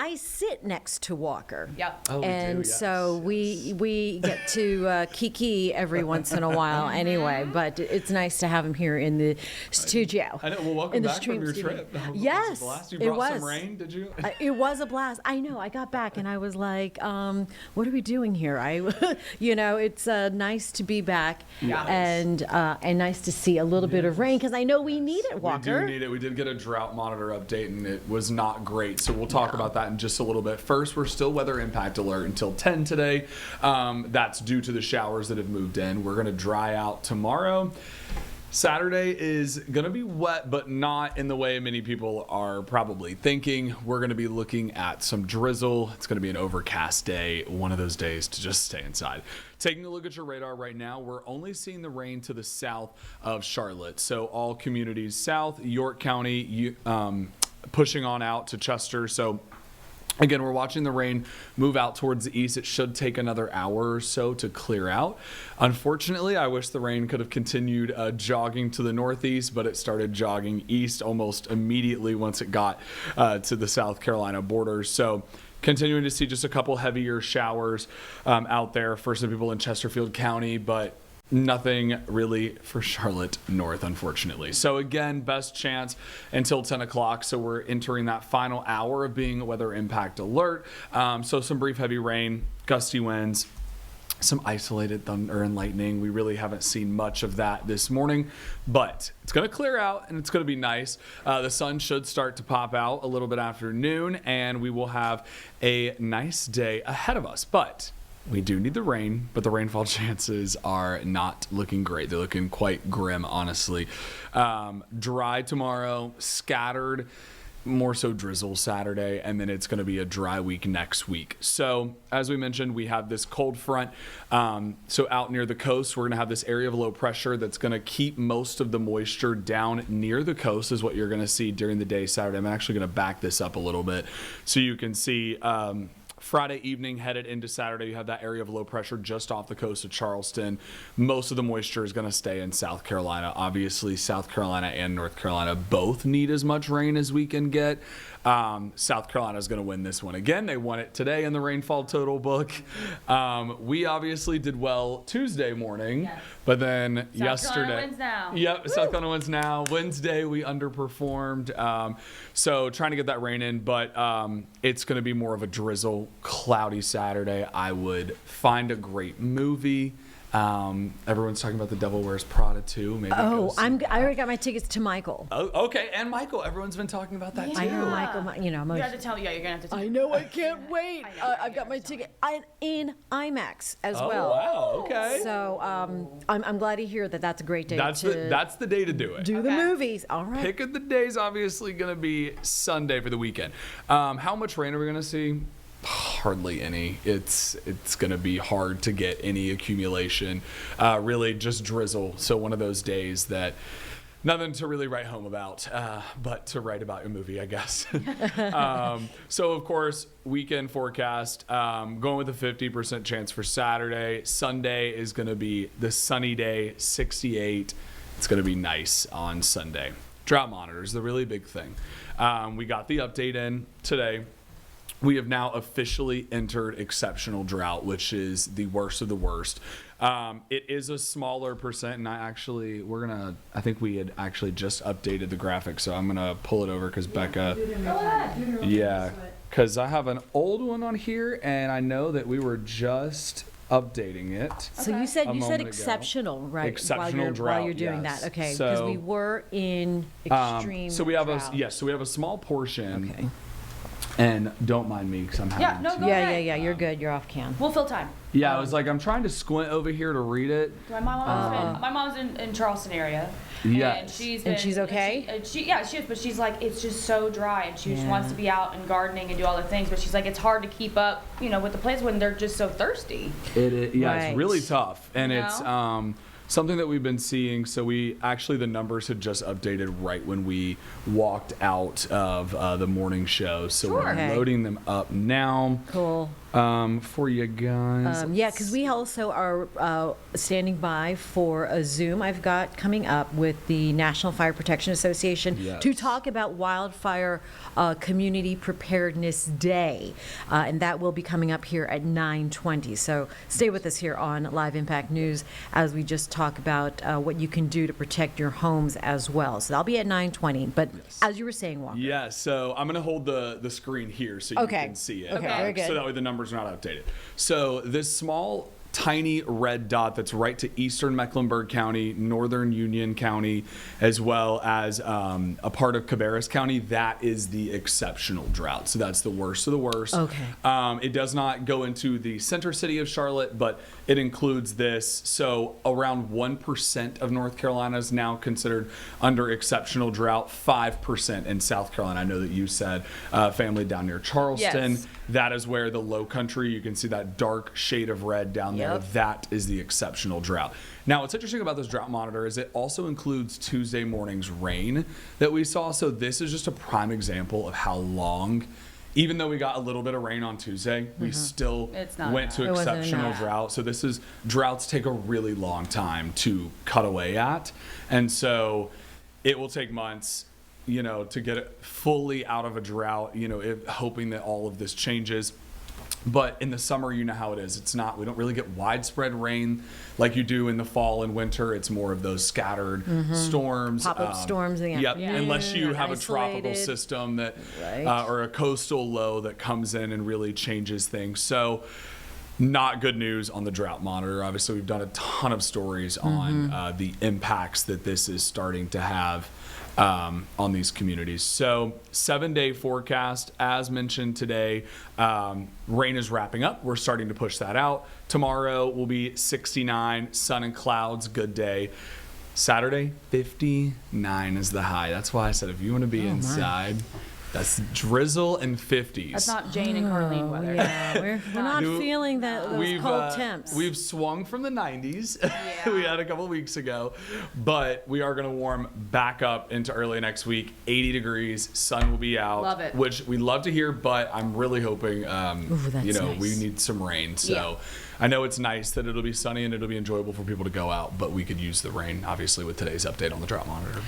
I sit next to Walker. Yep. Oh, And we do, yes. so we get to kiki every once in a while anyway, but it's nice to have him here in the studio. I know. Well, welcome in the back from stream your studio. trip. Was it a Yes, blast? You it brought was. some rain, did you? It was a blast. I know. I got back and I was like, what are we doing here? It's nice to be back and nice to see a little bit of rain because I know we need it, Walker. We do need it. We did get a drought monitor update and it was not great. So we'll talk about that in just a little bit. First, we're still weather impact alert until 10 today. That's due to the showers that have moved in. We're going to dry out tomorrow. Saturday is going to be wet, but not in the way many people are probably thinking. We're going to be looking at some drizzle. It's going to be an overcast day, one of those days to just stay inside. Taking a look at your radar right now, we're only seeing the rain to the south of Charlotte. So all communities south, York County, pushing on out to Chester. So again, we're watching the rain move out towards the east. It should take another hour or so to clear out. Unfortunately, I wish the rain could have continued jogging to the northeast, but it started jogging east almost immediately once it got to the South Carolina border. So continuing to see just a couple heavier showers out there for some people in Chesterfield County, but nothing really for Charlotte North, unfortunately. So again, best chance until 10 o'clock. So we're entering that final hour of being weather impact alert. So some brief heavy rain, gusty winds, some isolated thunder and lightning. We really haven't seen much of that this morning, but it's going to clear out and it's going to be nice. The sun should start to pop out a little bit after noon, and we will have a nice day ahead of us. But we do need the rain, but the rainfall chances are not looking great. They're looking quite grim, honestly. Dry tomorrow, scattered, more so drizzle Saturday, and then it's going to be a dry week next week. So as we mentioned, we have this cold front. So out near the coast, we're going to have this area of low pressure that's going to keep most of the moisture down near the coast is what you're going to see during the day Saturday. I'm actually going to back this up a little bit so you can see Friday evening headed into Saturday, you have that area of low pressure just off the coast of Charleston. Most of the moisture is going to stay in South Carolina. Obviously, South Carolina and North Carolina both need as much rain as we can get. South Carolina is going to win this one again. They won it today in the rainfall total book. We obviously did well Tuesday morning, but then yesterday. Carolina wins now. Yep, Woo! South Carolina wins now. Wednesday we underperformed. So trying to get that rain in, but it's going to be more of a drizzle, cloudy Saturday. I would find a great movie. Everyone's talking about The Devil Wears Prada too. Maybe I already got my tickets to Michael. Oh, okay, and Michael. Everyone's been talking about that too. I know Michael. You have to tell me. Yeah, you're gonna have to tell me. I know. I can't wait. I know, I've got my ticket in IMAX as Oh, well. wow. Okay. So I'm glad to hear that. That's a great day. That's the day to do it. do the movies. All right. Pick of the day is obviously going to be Sunday for the weekend. How much rain are we going to see? Hardly any. It's going to be hard to get any accumulation. Really just drizzle. So one of those days that nothing to really write home about, but to write about your movie, I guess. So of course, weekend forecast, going with a 50% chance for Saturday. Sunday is going to be the sunny day, 68. It's going to be nice on Sunday. Drought monitors, the really big thing. We got the update in today. We have now officially entered exceptional drought, which is the worst of the worst. It is a smaller percent, and I think we had actually just updated the graphic, so I'm gonna pull it over because Becca, because I have an old one on here, and I know that we were just updating it. So you said ago. exceptional, right? Exceptional drought, while you're doing yes. that, okay? Because So, we were in extreme. So we have drought. so we have a small portion. Okay. And don't mind me because I'm having. Yeah, no, go ahead. Yeah. You're good. You're off cam. We'll fill time. Yeah, I was like, I'm trying to squint over here to read it. My mom's in Charleston area. Yes. And she's okay? She is, but she's like, it's just so dry, and she just wants to be out and gardening and do all the things, but she's like, it's hard to keep up, with the plants when they're just so thirsty. It is, Right. It's really tough, and You it's know? something that we've been seeing. So the numbers had just updated right when we walked out of the morning show. So Sure. we're Okay. loading them up now. Cool. For you guys. Yeah, because we also are standing by for a Zoom I've got coming up with the National Fire Protection Association Yes. to talk about Wildfire Community Preparedness Day. And that will be coming up here at 9:20. So stay with us here on Live Impact News as we just talk about what you can do to protect your homes as well. So that'll be at 9:20. But as you were saying, Walker. Yeah, so I'm going to hold the screen here so you Okay. can see it. Okay, very good. So that way the numbers are not updated. So this small, tiny red dot that's right to eastern Mecklenburg County, northern Union County, as well as a part of Cabarrus County, that is the exceptional drought. So that's the worst of the worst. Okay. It does not go into the center city of Charlotte, but it includes this. So around 1% of North Carolina is now considered under exceptional drought, 5% in South Carolina. I know that you said family down near Charleston. Yes. That is where the low country, you can see that dark shade of red down there. Yep. That is the exceptional drought. Now, what's interesting about this drought monitor is it also includes Tuesday morning's rain that we saw. So this is just a prime example of how long, even though we got a little bit of rain on Tuesday, we still It's not went to It wasn't exceptional enough. drought. So droughts take a really long time to cut away at. And so it will take months, to get it fully out of a drought, hoping that all of this changes. But in the summer, you know how it is. We don't really get widespread rain like you do in the fall and winter. It's more of those scattered storms. Pop-up storms in the Yep. afternoon, Unless you have a tropical isolated. system that, Right. or a coastal low that comes in and really changes things. So not good news on the drought monitor. Obviously, we've done a ton of stories on the impacts that this is starting to have on these communities. So 7-day forecast, as mentioned today, rain is wrapping up. We're starting to push that out. Tomorrow will be 69, sun and clouds, good day. Saturday, 59 is the high. That's why I said if you want to be inside, that's drizzle and 50s. That's not Jane and Carlene weather. Yeah, we're not You- feeling those cold temps. We've swung from the 90s. Yeah. We had a couple of weeks ago, but we are going to warm back up into early next week. 80 degrees, sun will be out. Love it. Which we love to hear, but I'm really hoping, that's we nice. need some rain. So Yeah. I know it's nice that it'll be sunny and it'll be enjoyable for people to go out, but we could use the rain, obviously, with today's update on the drought monitor.